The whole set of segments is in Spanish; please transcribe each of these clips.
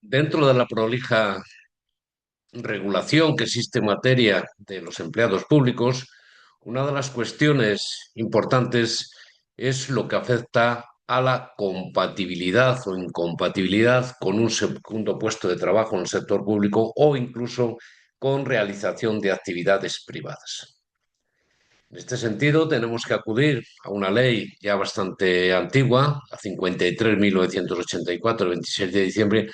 Dentro de la prolija regulación que existe en materia de los empleados públicos, una de las cuestiones importantes es lo que afecta a la compatibilidad o incompatibilidad con un segundo puesto de trabajo en el sector público o incluso con realización de actividades privadas. En este sentido, tenemos que acudir a una ley ya bastante antigua, la 53.984, el 26 de diciembre,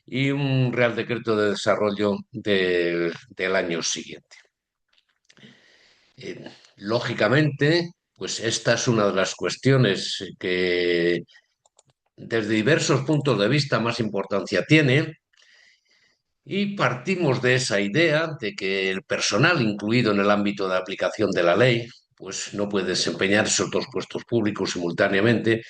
y un Real Decreto de Desarrollo del año siguiente. Lógicamente, pues esta es una de las cuestiones que desde diversos puntos de vista más importancia tiene. Y partimos de esa idea de que el personal incluido en el ámbito de aplicación de la ley, pues no puede desempeñar esos dos puestos públicos simultáneamente,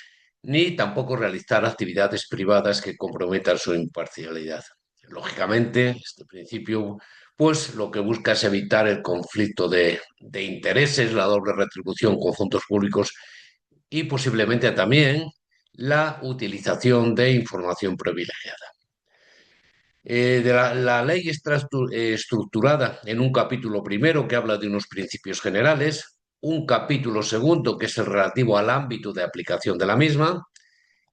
ni tampoco realizar actividades privadas que comprometan su imparcialidad. Lógicamente, este principio, pues lo que busca es evitar el conflicto de intereses, la doble retribución con fondos públicos y posiblemente también la utilización de información privilegiada. La ley está estructurada en un capítulo primero que habla de unos principios generales, un capítulo segundo que es el relativo al ámbito de aplicación de la misma,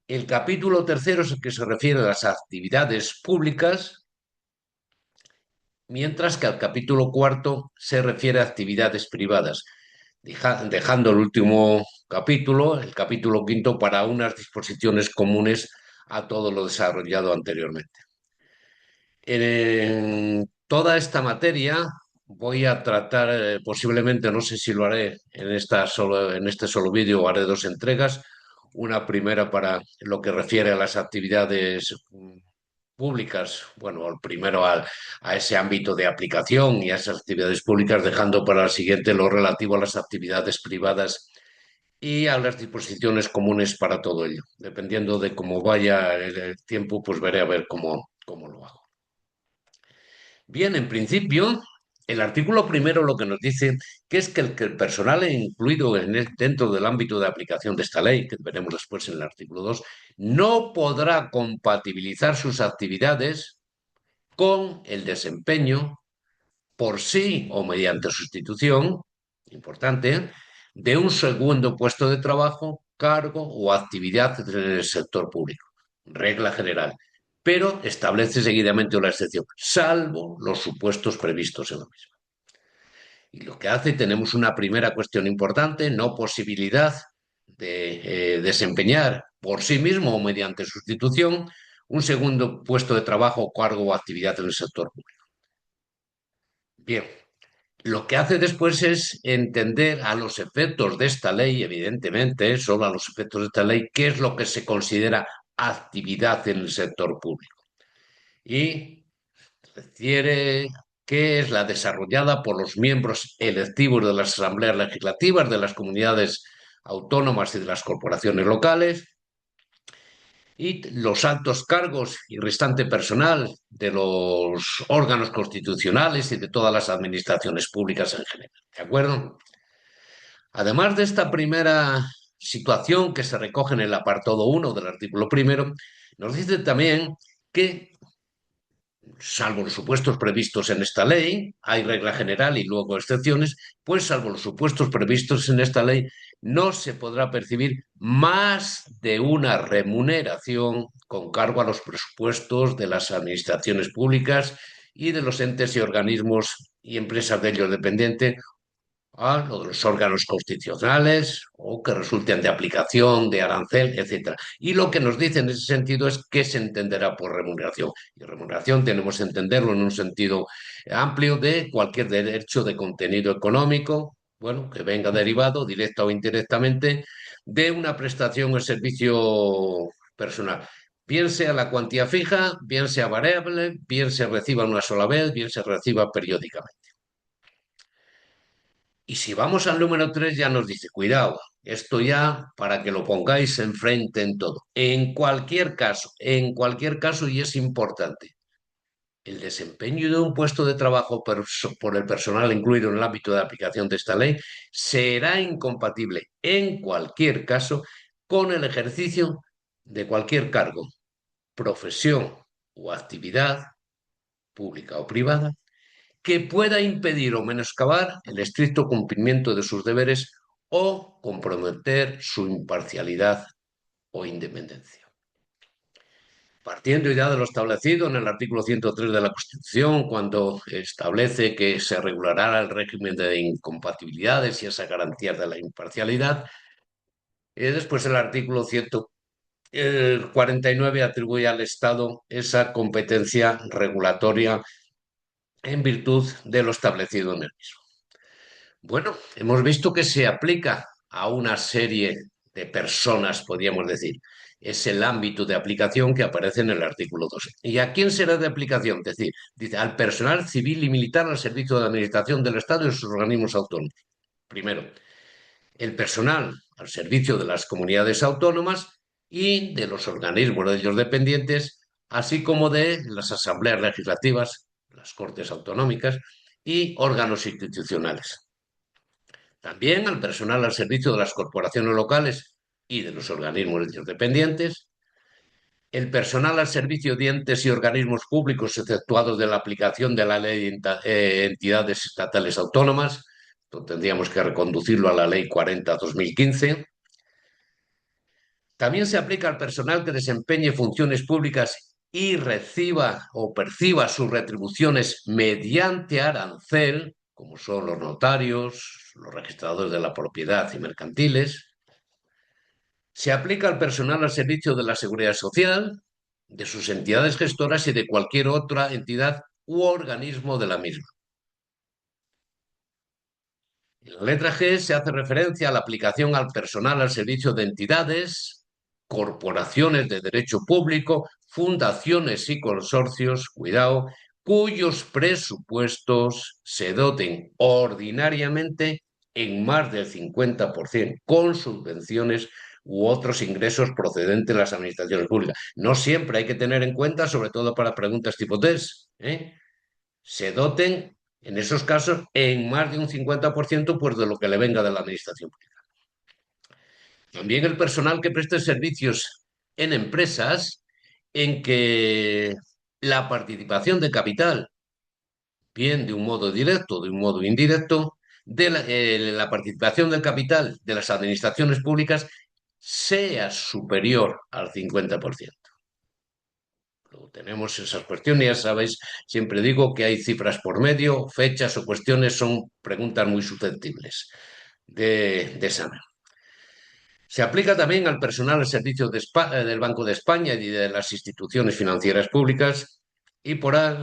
el capítulo tercero es el que se refiere a las actividades públicas, mientras que el capítulo cuarto se refiere a actividades privadas, dejando el último capítulo, el capítulo quinto, para unas disposiciones comunes a todo lo desarrollado anteriormente. En toda esta materia voy a tratar, posiblemente, no sé si lo haré en este solo vídeo, haré dos entregas. Una primera para lo que refiere a las actividades públicas, bueno, primero a ese ámbito de aplicación y a esas actividades públicas, dejando para la siguiente lo relativo a las actividades privadas y a las disposiciones comunes para todo ello. Dependiendo de cómo vaya el tiempo, pues veré a ver cómo lo hago. Bien, en principio, el artículo primero lo que nos dice que es que el personal incluido dentro del ámbito de aplicación de esta ley, que veremos después en el artículo 2, no podrá compatibilizar sus actividades con el desempeño por sí o mediante sustitución, importante, de un segundo puesto de trabajo, cargo o actividad en el sector público. Regla general. Pero establece seguidamente una excepción, salvo los supuestos previstos en la misma. Y lo que hace, tenemos una primera cuestión importante, no posibilidad de desempeñar por sí mismo o mediante sustitución un segundo puesto de trabajo, cargo o actividad en el sector público. Bien, lo que hace después es entender a los efectos de esta ley, evidentemente, solo a los efectos de esta ley, qué es lo que se considera actividad en el sector público. Y refiere que es la desarrollada por los miembros electivos de las asambleas legislativas de las comunidades autónomas y de las corporaciones locales, y los altos cargos y restante personal de los órganos constitucionales y de todas las administraciones públicas en general. ¿De acuerdo? Además de esta primera situación que se recoge en el apartado 1 del artículo primero, nos dice también que, salvo los supuestos previstos en esta ley, hay regla general y luego excepciones, pues salvo los supuestos previstos en esta ley, no se podrá percibir más de una remuneración con cargo a los presupuestos de las administraciones públicas y de los entes y organismos y empresas de ellos dependientes a lo de los órganos constitucionales o que resulten de aplicación, de arancel, etcétera. Y lo que nos dice en ese sentido es qué se entenderá por remuneración. Y remuneración tenemos que entenderlo en un sentido amplio de cualquier derecho de contenido económico, bueno, que venga derivado, directa o indirectamente, de una prestación o servicio personal. Bien sea la cuantía fija, bien sea variable, bien se reciba una sola vez, bien se reciba periódicamente. Y si vamos al número 3 ya nos dice, cuidado, esto ya para que lo pongáis enfrente en todo. En cualquier caso, y es importante, el desempeño de un puesto de trabajo por el personal incluido en el ámbito de aplicación de esta ley será incompatible en cualquier caso con el ejercicio de cualquier cargo, profesión o actividad, pública o privada, que pueda impedir o menoscabar el estricto cumplimiento de sus deberes o comprometer su imparcialidad o independencia. Partiendo ya de lo establecido en el artículo 103 de la Constitución, cuando establece que se regulará el régimen de incompatibilidades y esas garantías de la imparcialidad, después el artículo 149 atribuye al Estado esa competencia regulatoria en virtud de lo establecido en el mismo. Bueno, hemos visto que se aplica a una serie de personas, podríamos decir. Es el ámbito de aplicación que aparece en el artículo 2. ¿Y a quién será de aplicación? Es decir, dice al personal civil y militar al servicio de la Administración del Estado y sus organismos autónomos. Primero, el personal al servicio de las comunidades autónomas y de los organismos de ellos dependientes, así como de las asambleas legislativas, las cortes autonómicas y órganos institucionales. También al personal al servicio de las corporaciones locales y de los organismos dependientes, el personal al servicio de entes y organismos públicos exceptuados de la aplicación de la ley de entidades estatales autónomas, tendríamos que reconducirlo a la ley 40/2015. También se aplica al personal que desempeñe funciones públicas y reciba o perciba sus retribuciones mediante arancel, como son los notarios, los registradores de la propiedad y mercantiles. Se aplica al personal al servicio de la Seguridad Social, de sus entidades gestoras y de cualquier otra entidad u organismo de la misma. En la letra G se hace referencia a la aplicación al personal al servicio de entidades, corporaciones de derecho público, fundaciones y consorcios, cuidado, cuyos presupuestos se doten ordinariamente en más del 50% con subvenciones u otros ingresos procedentes de las administraciones públicas. No siempre hay que tener en cuenta, sobre todo para preguntas tipo test, se doten, en esos casos, en más de un 50% pues, de lo que le venga de la administración pública. También el personal que preste servicios en empresas en que la participación de capital, bien de un modo directo o de un modo indirecto, de la participación del capital de las administraciones públicas sea superior al 50%. Luego tenemos esas cuestiones, ya sabéis, siempre digo que hay cifras por medio, fechas o cuestiones son preguntas muy susceptibles de examen. Se aplica también al personal al servicio del Banco de España y de las instituciones financieras públicas y por ahí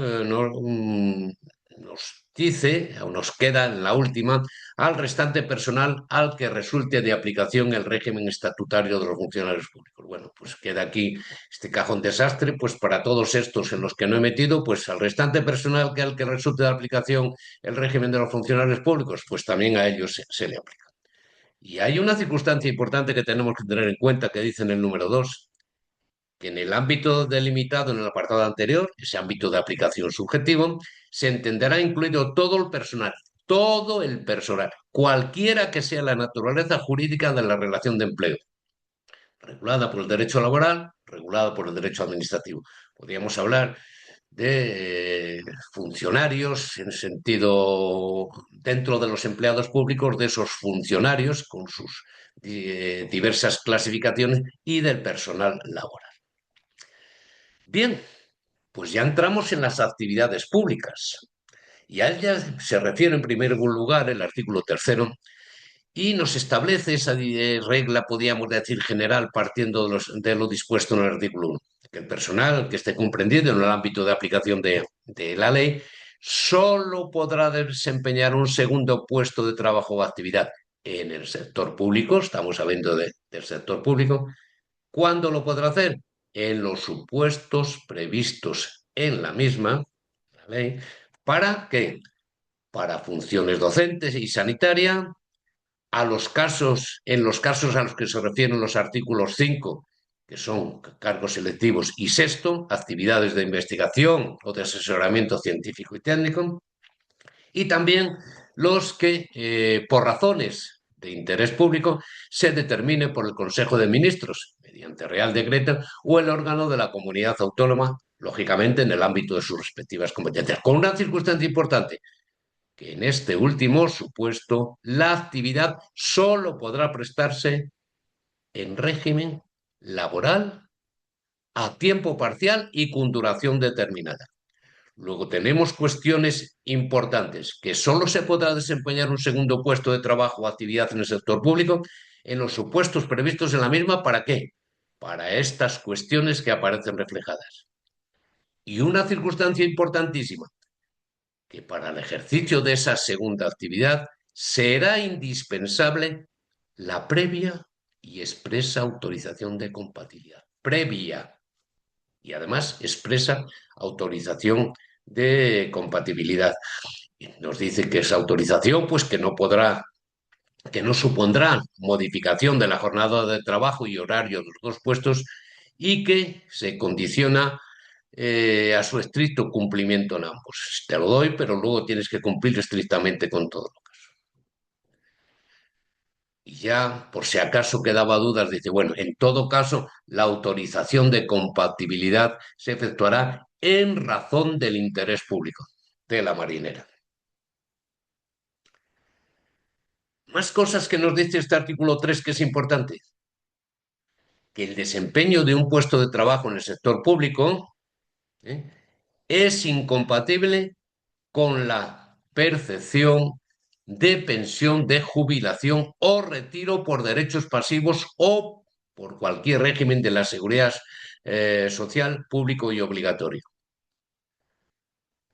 nos dice, o nos queda en la última, al restante personal al que resulte de aplicación el régimen estatutario de los funcionarios públicos. Bueno, pues queda aquí este cajón desastre, pues para todos estos en los que no he metido, pues al restante personal al que resulte de aplicación el régimen de los funcionarios públicos, pues también a ellos se le aplica. Y hay una circunstancia importante que tenemos que tener en cuenta que dice en el número 2, que en el ámbito delimitado en el apartado anterior, ese ámbito de aplicación subjetivo, se entenderá incluido todo el personal, cualquiera que sea la naturaleza jurídica de la relación de empleo, regulada por el derecho laboral, regulada por el derecho administrativo. Podríamos hablar de funcionarios, en sentido, dentro de los empleados públicos, de esos funcionarios con sus diversas clasificaciones y del personal laboral. Bien, pues ya entramos en las actividades públicas. Y a ellas se refiere en primer lugar el artículo 3 y nos establece esa regla, podríamos decir, general, partiendo de lo dispuesto en el artículo 1, que el personal que esté comprendido en el ámbito de aplicación de la ley solo podrá desempeñar un segundo puesto de trabajo o actividad en el sector público, estamos hablando del sector público. ¿Cuándo lo podrá hacer? En los supuestos previstos en la misma, la ley. ¿Para qué? Para funciones docentes y sanitaria, en los casos a los que se refieren los artículos 5, que son cargos selectivos, y sexto, actividades de investigación o de asesoramiento científico y técnico, y también los que, por razones de interés público se determine por el Consejo de Ministros, mediante Real Decreto, o el órgano de la comunidad autónoma, lógicamente en el ámbito de sus respectivas competencias. Con una circunstancia importante, que en este último supuesto la actividad solo podrá prestarse en régimen laboral a tiempo parcial y con duración determinada. Luego tenemos cuestiones importantes, que solo se podrá desempeñar un segundo puesto de trabajo o actividad en el sector público en los supuestos previstos en la misma. ¿Para qué? Para estas cuestiones que aparecen reflejadas. Y una circunstancia importantísima, que para el ejercicio de esa segunda actividad será indispensable la previa y expresa autorización de compatibilidad. Previa y además expresa autorización de compatibilidad. Nos dice que esa autorización, pues que no podrá, que no supondrá modificación de la jornada de trabajo y horario de los dos puestos y que se condiciona a su estricto cumplimiento en ambos. Te lo doy, pero luego tienes que cumplir estrictamente con todo. Y ya, por si acaso quedaba dudas, dice, bueno, en todo caso, la autorización de compatibilidad se efectuará en razón del interés público de la marinera. Más cosas que nos dice este artículo 3 que es importante, que el desempeño de un puesto de trabajo en el sector público ¿eh? es incompatible con la percepción de pensión de jubilación o retiro por derechos pasivos o por cualquier régimen de la seguridad social público y obligatorio.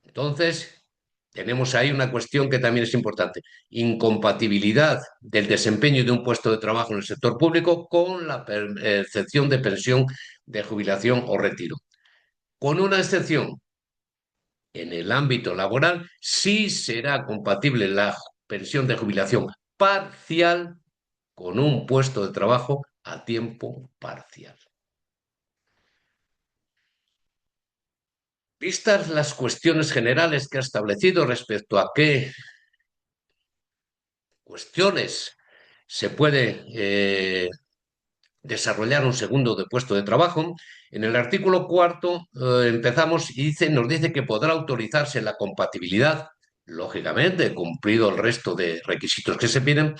Entonces, tenemos ahí una cuestión que también es importante. Incompatibilidad del desempeño de un puesto de trabajo en el sector público con la percepción de pensión de jubilación o retiro. Con una excepción, en el ámbito laboral sí será compatible la pensión de jubilación parcial con un puesto de trabajo a tiempo parcial. Vistas las cuestiones generales que ha establecido respecto a qué cuestiones se puede desarrollar un segundo de puesto de trabajo, en el artículo cuarto empezamos y nos dice que podrá autorizarse la compatibilidad, lógicamente, cumplido el resto de requisitos que se piden,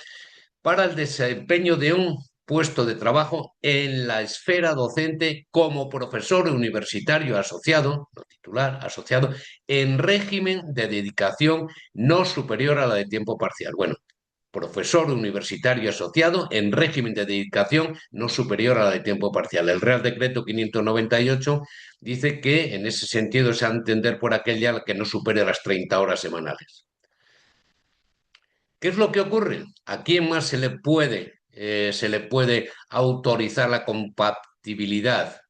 para el desempeño de un puesto de trabajo en la esfera docente como profesor universitario asociado, no titular, asociado, en régimen de dedicación no superior a la de tiempo parcial. Bueno, profesor universitario asociado en régimen de dedicación no superior a la de tiempo parcial. El Real Decreto 598 dice que en ese sentido se ha de entender por aquella que no supere las 30 horas semanales. ¿Qué es lo que ocurre? ¿A quién más se le puede autorizar la compatibilidad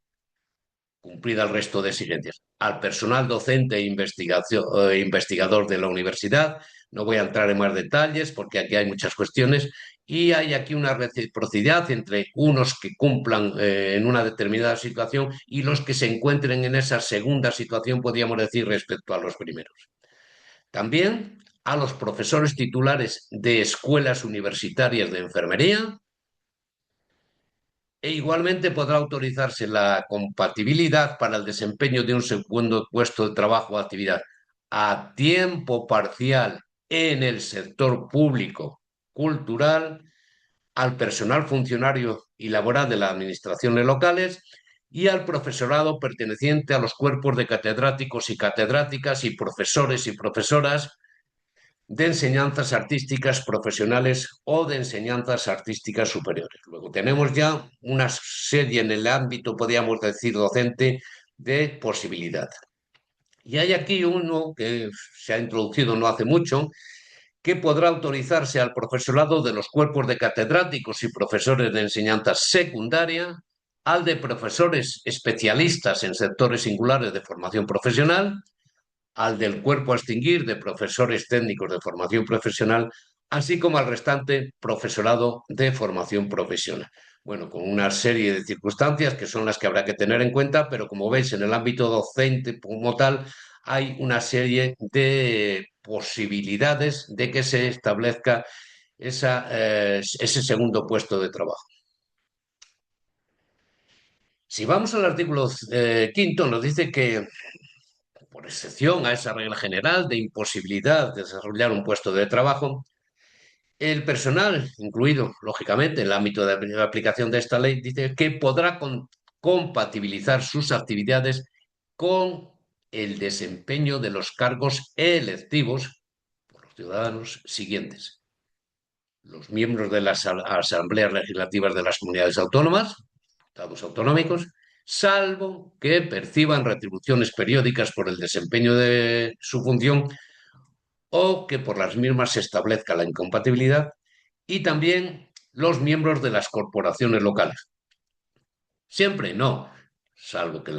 cumplida el resto de exigencias? Al personal docente e investigador de la universidad. No voy a entrar en más detalles porque aquí hay muchas cuestiones y hay aquí una reciprocidad entre unos que cumplan en una determinada situación y los que se encuentren en esa segunda situación, podríamos decir, respecto a los primeros. También a los profesores titulares de escuelas universitarias de enfermería e igualmente podrá autorizarse la compatibilidad para el desempeño de un segundo puesto de trabajo o actividad a tiempo parcial en el sector público cultural, al personal funcionario y laboral de las administraciones locales y al profesorado perteneciente a los cuerpos de catedráticos y catedráticas y profesores y profesoras de enseñanzas artísticas profesionales o de enseñanzas artísticas superiores. Luego tenemos ya una serie en el ámbito, podríamos decir, docente de posibilidad. Y hay aquí uno que se ha introducido no hace mucho, que podrá autorizarse al profesorado de los cuerpos de catedráticos y profesores de enseñanza secundaria, al de profesores especialistas en sectores singulares de formación profesional, al del cuerpo a extinguir de profesores técnicos de formación profesional, así como al restante profesorado de formación profesional. Bueno, con una serie de circunstancias que son las que habrá que tener en cuenta, pero como veis, en el ámbito docente como tal, hay una serie de posibilidades de que se establezca ese segundo puesto de trabajo. Si vamos al artículo quinto, nos dice que, por excepción a esa regla general de imposibilidad de desarrollar un puesto de trabajo, el personal, incluido, lógicamente, en el ámbito de aplicación de esta ley, dice que podrá compatibilizar sus actividades con el desempeño de los cargos electivos por los ciudadanos siguientes: los miembros de las asambleas legislativas de las comunidades autónomas, estados autonómicos, salvo que perciban retribuciones periódicas por el desempeño de su función o que por las mismas se establezca la incompatibilidad, y también los miembros de las corporaciones locales. Siempre no, salvo que,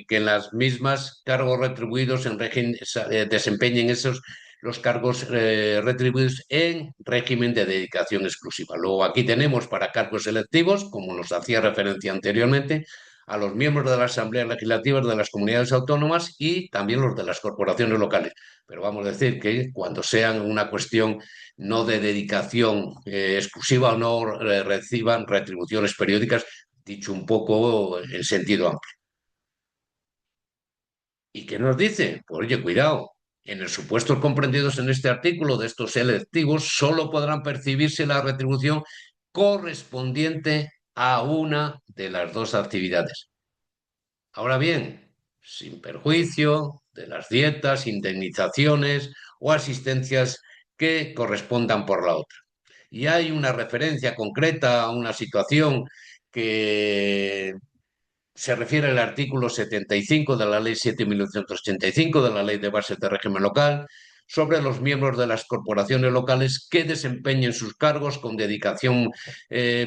que en las mismas cargos retribuidos desempeñen esos los cargos retribuidos en régimen de dedicación exclusiva. Luego aquí tenemos para cargos selectivos, como nos hacía referencia anteriormente, a los miembros de las asambleas legislativas de las comunidades autónomas y también los de las corporaciones locales. Pero vamos a decir que cuando sean una cuestión no de dedicación exclusiva o no reciban retribuciones periódicas, dicho un poco en sentido amplio. ¿Y qué nos dice? Pues oye, cuidado. En el supuestos comprendidos en este artículo de estos selectivos, solo podrán percibirse la retribución correspondiente a una de las dos actividades. Ahora bien, sin perjuicio de las dietas, indemnizaciones o asistencias que correspondan por la otra. Y hay una referencia concreta a una situación que se refiere al artículo 75 de la Ley 7.1985 de la Ley de Bases de Régimen Local sobre los miembros de las corporaciones locales que desempeñen sus cargos con dedicación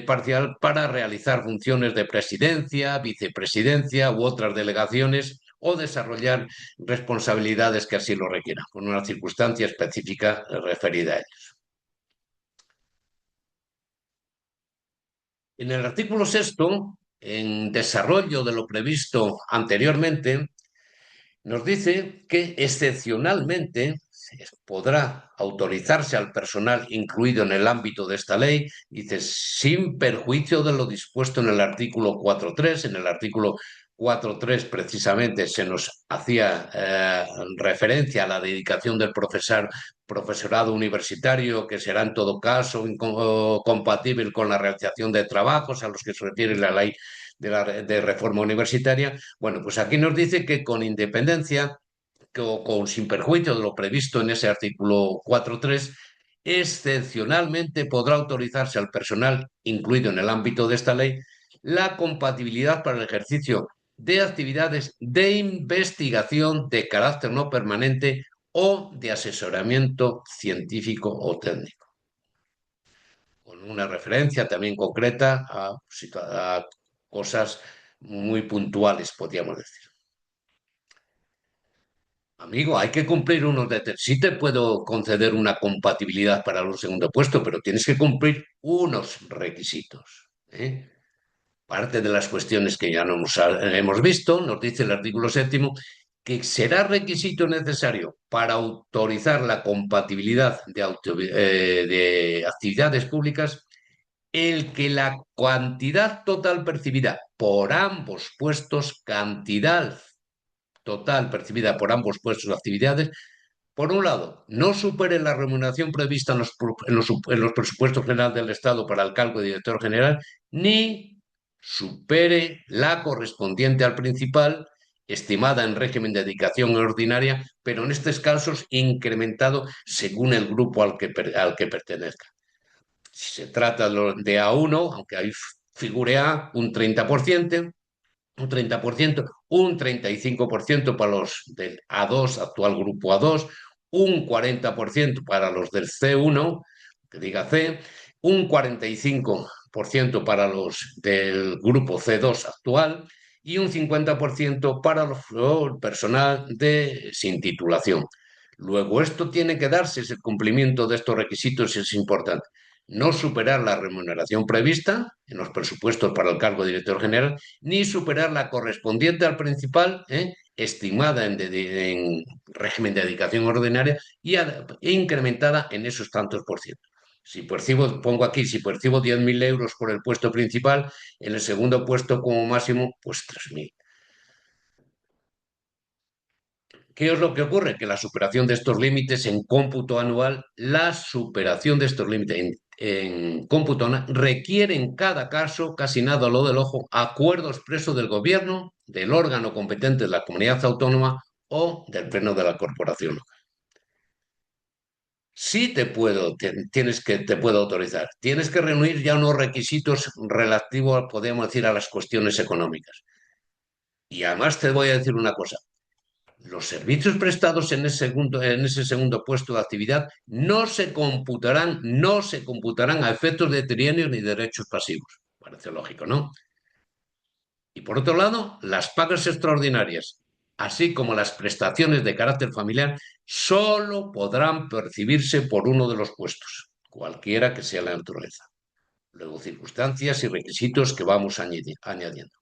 parcial para realizar funciones de presidencia, vicepresidencia u otras delegaciones o desarrollar responsabilidades que así lo requieran, con una circunstancia específica referida a ello. En el artículo sexto, en desarrollo de lo previsto anteriormente, nos dice que excepcionalmente podrá autorizarse al personal incluido en el ámbito de esta ley, dice, sin perjuicio de lo dispuesto en el artículo 4.3. En el artículo 4.3 precisamente se nos hacía referencia a la dedicación del profesorado universitario, que será en todo caso compatible con la realización de trabajos a los que se refiere la ley de reforma universitaria. Bueno, pues aquí nos dice que con independencia sin perjuicio de lo previsto en ese artículo 4.3, excepcionalmente podrá autorizarse al personal incluido en el ámbito de esta ley la compatibilidad para el ejercicio de actividades de investigación de carácter no permanente o de asesoramiento científico o técnico, con una referencia también concreta a cosas muy puntuales, podríamos decir. Amigo, hay que cumplir unos detalles. Sí te puedo conceder una compatibilidad para un segundo puesto, pero tienes que cumplir unos requisitos, ¿eh? Parte de las cuestiones que ya no hemos visto, nos dice el artículo séptimo, que será requisito necesario para autorizar la compatibilidad de actividades públicas el que la cantidad total percibida por ambos puestos, cantidad total percibida por ambos puestos de actividades, por un lado, no supere la remuneración prevista en los presupuestos generales del Estado para el cargo de director general, ni supere la correspondiente al principal, estimada en régimen de dedicación ordinaria, pero en estos casos incrementado según el grupo al que pertenezca. Si se trata de A1, aunque ahí figure A, un 30%, un 35% para los del A2, actual grupo A2, un 40% para los del C1, que diga C, un 45% para los del grupo C2 actual y un 50% para el personal sin titulación. Luego, esto tiene que darse, ese cumplimiento de estos requisitos es importante. No superar la remuneración prevista en los presupuestos para el cargo de director general, ni superar la correspondiente al principal, estimada en régimen de dedicación ordinaria e incrementada en esos tantos por ciento. Si percibo, pongo aquí, si percibo 10.000 euros por el puesto principal, en el segundo puesto como máximo, pues 3.000. ¿Qué es lo que ocurre? Que la superación de estos límites en cómputo anual, la superación de estos límites en cómputo anual requiere en cada caso, casi nada a lo del ojo, acuerdo expreso del gobierno, del órgano competente de la comunidad autónoma o del pleno de la corporación. Sí te puedo autorizar. Tienes que reunir ya unos requisitos relativos, podemos decir, a las cuestiones económicas. Y además te voy a decir una cosa. Los servicios prestados en ese segundo puesto de actividad no se computarán a efectos de trienios ni derechos pasivos. Parece lógico, ¿no? Y por otro lado, las pagas extraordinarias, así como las prestaciones de carácter familiar, solo podrán percibirse por uno de los puestos, cualquiera que sea la naturaleza. Luego, circunstancias y requisitos que vamos añadiendo.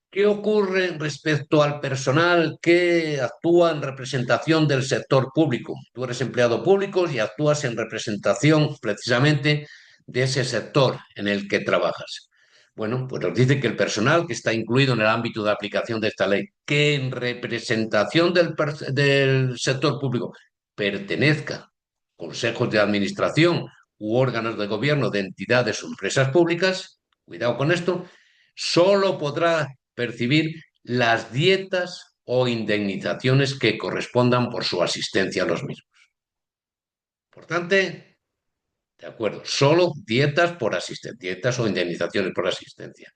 ¿Qué ocurre respecto al personal que actúa en representación del sector público? Tú eres empleado público y actúas en representación precisamente de ese sector en el que trabajas. Bueno, pues nos dice que el personal que está incluido en el ámbito de aplicación de esta ley, que en representación del sector público pertenezca a consejos de administración u órganos de gobierno de entidades o empresas públicas, cuidado con esto, solo podrá percibir las dietas o indemnizaciones que correspondan por su asistencia a los mismos. Importante, de acuerdo, solo dietas por asistencia, dietas o indemnizaciones por asistencia.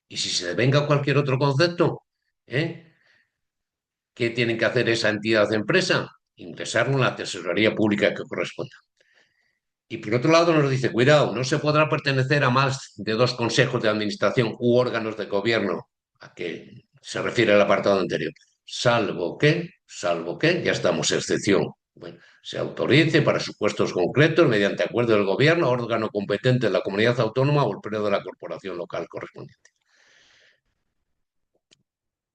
Y si se devenga cualquier otro concepto, ¿eh? ¿Qué tienen que hacer esa entidad de empresa? Ingresarlo en la tesorería pública que corresponda. Y por otro lado nos dice, cuidado, no se podrá pertenecer a más de dos consejos de administración u órganos de gobierno, a que se refiere el apartado anterior, salvo que, ya estamos, excepción. Bueno, se autorice para supuestos concretos mediante acuerdo del gobierno, órgano competente de la comunidad autónoma o el pleno de la corporación local correspondiente.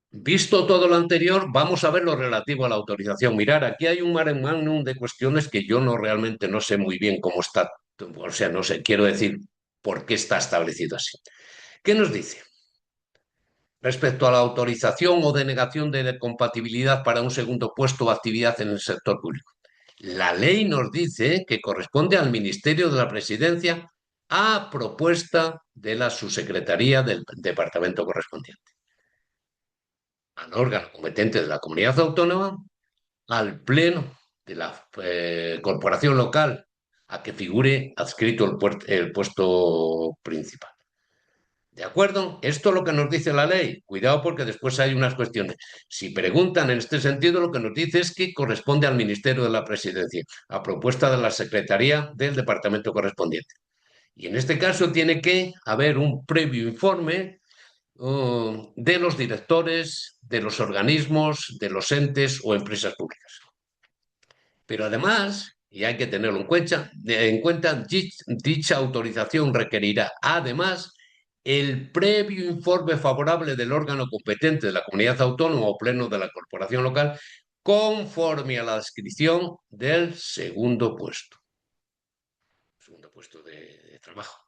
Visto todo lo anterior, vamos a ver lo relativo a la autorización. Mirar, aquí hay un mare magnum de cuestiones que yo no realmente no sé muy bien cómo está, o sea, no sé, quiero decir por qué está establecido así. ¿Qué nos dice? Respecto a la autorización o denegación de compatibilidad para un segundo puesto o actividad en el sector público. La ley nos dice que corresponde al Ministerio de la Presidencia a propuesta de la subsecretaría del departamento correspondiente, al órgano competente de la comunidad autónoma, al pleno de la corporación local a que figure adscrito el puesto principal. ¿De acuerdo? Esto es lo que nos dice la ley. Cuidado porque después hay unas cuestiones. Si preguntan en este sentido, lo que nos dice es que corresponde al Ministerio de la Presidencia, a propuesta de la Secretaría del departamento correspondiente. Y en este caso tiene que haber un previo informe de los directores, de los organismos, de los entes o empresas públicas. Pero además, y hay que tenerlo en cuenta, dicha autorización requerirá además el previo informe favorable del órgano competente de la comunidad autónoma o pleno de la corporación local conforme a la descripción del segundo puesto de trabajo.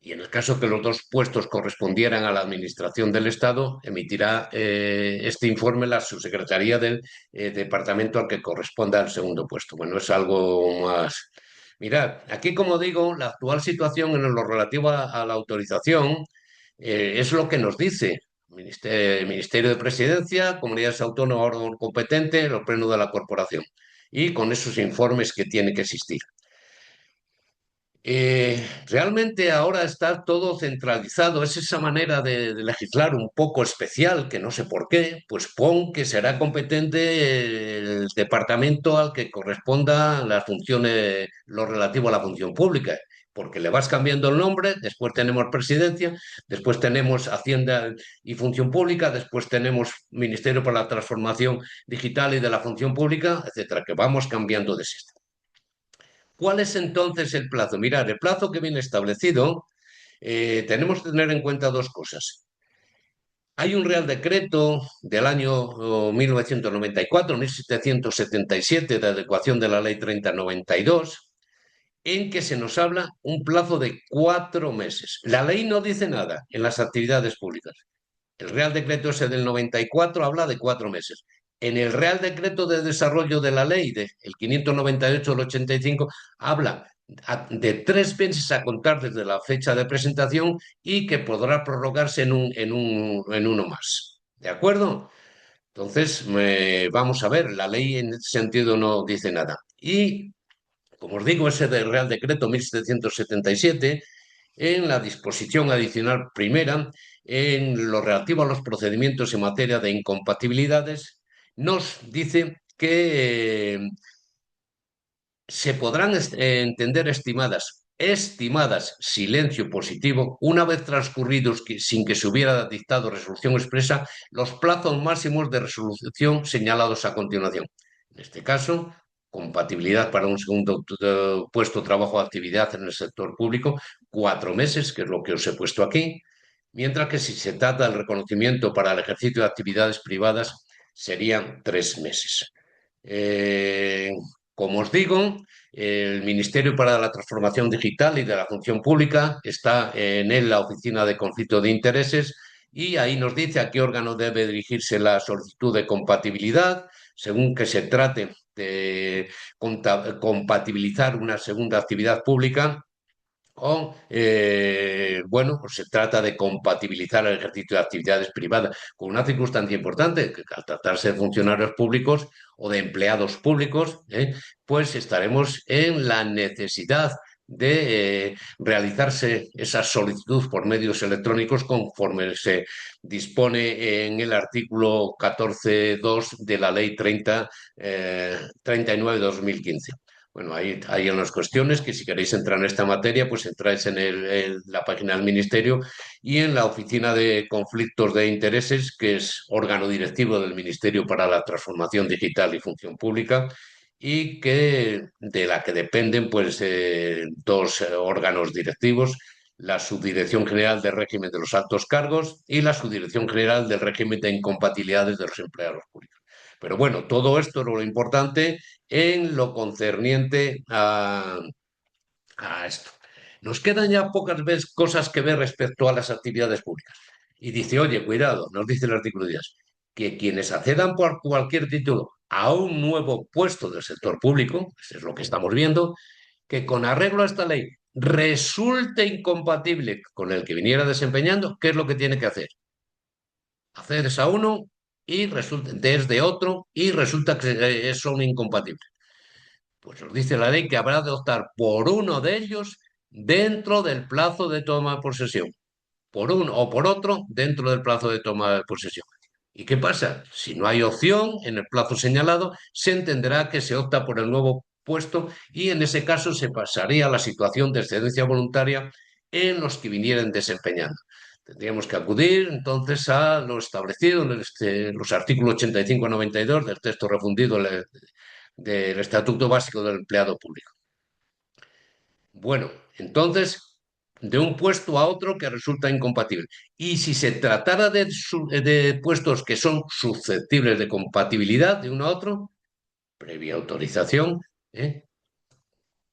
Y en el caso que los dos puestos correspondieran a la Administración del Estado, emitirá este informe la subsecretaría del departamento al que corresponda el segundo puesto. Bueno, es algo más. Mirad, aquí, como digo, la actual situación en lo relativo a la autorización es lo que nos dice Ministerio de Presidencia, Comunidades Autónomas, órgano competente, los plenos de la corporación. Y con esos informes que tiene que existir. Realmente ahora está todo centralizado, es esa manera de legislar un poco especial, que no sé por qué, pues pon que será competente el departamento al que corresponda las funciones, lo relativo a la función pública, porque le vas cambiando el nombre, después tenemos presidencia, después tenemos Hacienda y Función Pública, después tenemos Ministerio para la Transformación Digital y de la Función Pública, etcétera, que vamos cambiando de sistema. ¿Cuál es entonces el plazo? Mirad, el plazo que viene establecido, tenemos que tener en cuenta dos cosas. Hay un Real Decreto del año 1994, 1777, de adecuación de la Ley 3092, en que se nos habla un plazo de 4 meses. La ley no dice nada en las actividades públicas. El Real Decreto ese del 94 habla de 4 meses. En el Real Decreto de Desarrollo de la Ley, el 598 del 85, habla de 3 meses a contar desde la fecha de presentación y que podrá prorrogarse en uno más. ¿De acuerdo? Entonces, vamos a ver, la ley en ese sentido no dice nada. Y, como os digo, ese del Real Decreto 1777 en la disposición adicional primera, en lo relativo a los procedimientos en materia de incompatibilidades, nos dice que se podrán entender estimadas silencio positivo, una vez transcurridos sin que se hubiera dictado resolución expresa, los plazos máximos de resolución señalados a continuación. En este caso, compatibilidad para un segundo puesto de trabajo o actividad en el sector público, 4 meses, que es lo que os he puesto aquí, mientras que si se trata del reconocimiento para el ejercicio de actividades privadas, serían 3 meses. Eh, Como os digo, el Ministerio para la Transformación Digital y de la Función Pública está en él la Oficina de Conflicto de Intereses y ahí nos dice a qué órgano debe dirigirse la solicitud de compatibilidad, según que se trate de compatibilizar una segunda actividad pública o, bueno, pues se trata de compatibilizar el ejercicio de actividades privadas con una circunstancia importante, que al tratarse de funcionarios públicos o de empleados públicos, pues estaremos en la necesidad de realizarse esa solicitud por medios electrónicos conforme se dispone en el artículo 14.2 de la Ley 39/2015. Bueno, hay unas cuestiones que si queréis entrar en esta materia, pues entráis en la página del Ministerio y en la Oficina de Conflictos de Intereses, que es órgano directivo del Ministerio para la Transformación Digital y Función Pública, y de la que dependen pues, dos órganos directivos, la Subdirección General de Régimen de los Altos Cargos y la Subdirección General del Régimen de Incompatibilidades de los Empleados Públicos. Pero bueno, todo esto es lo importante en lo concerniente a esto. Nos quedan ya pocas veces cosas que ver respecto a las actividades públicas. Y dice, oye, cuidado, nos dice el artículo 10, que quienes accedan por cualquier título a un nuevo puesto del sector público, eso es lo que estamos viendo, que con arreglo a esta ley resulte incompatible con el que viniera desempeñando, ¿qué es lo que tiene que hacer? Accedes a uno y resulta, desde otro y resulta que son incompatibles. Pues os dice la ley que habrá de optar por uno de ellos dentro del plazo de toma de posesión, por uno o por otro dentro del plazo de toma de posesión. ¿Y qué pasa? Si no hay opción en el plazo señalado, se entenderá que se opta por el nuevo puesto y en ese caso se pasaría a la situación de excedencia voluntaria en los que vinieran desempeñando. Tendríamos que acudir entonces a lo establecido en los artículos 85 a 92 del texto refundido del Estatuto Básico del Empleado Público. Bueno, entonces, de un puesto a otro que resulta incompatible. Y si se tratara de puestos que son susceptibles de compatibilidad de uno a otro, previa autorización, ¿eh?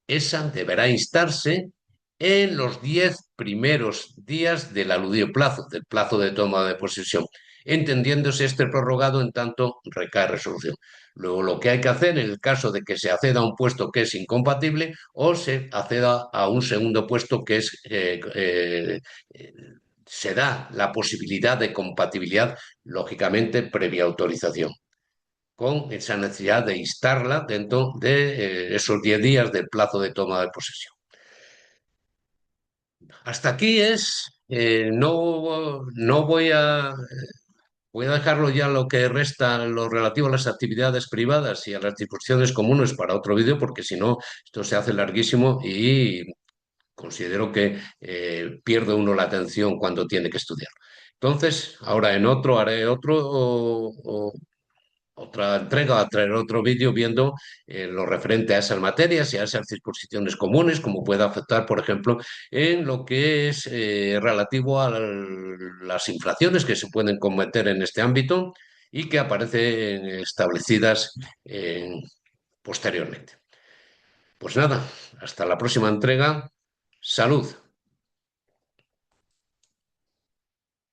Esa deberá instarse en los 10 primeros días del aludido plazo, del plazo de toma de posesión, entendiéndose este prorrogado en tanto recae resolución. Luego, lo que hay que hacer en el caso de que se acceda a un puesto que es incompatible o se acceda a un segundo puesto que eh, se da la posibilidad de compatibilidad, lógicamente, previa autorización con esa necesidad de instarla dentro de esos 10 días del plazo de toma de posesión. Hasta aquí no voy a dejarlo ya lo que resta, lo relativo a las actividades privadas y a las disposiciones comunes para otro vídeo, porque si no, esto se hace larguísimo y considero que pierde uno la atención cuando tiene que estudiar. Entonces, ahora en otro haré otro otra entrega, a traer otro vídeo viendo lo referente a esas materias y a esas disposiciones comunes, como puede afectar, por ejemplo, en lo que es relativo a las infracciones que se pueden cometer en este ámbito y que aparecen establecidas posteriormente. Pues nada, hasta la próxima entrega. Salud.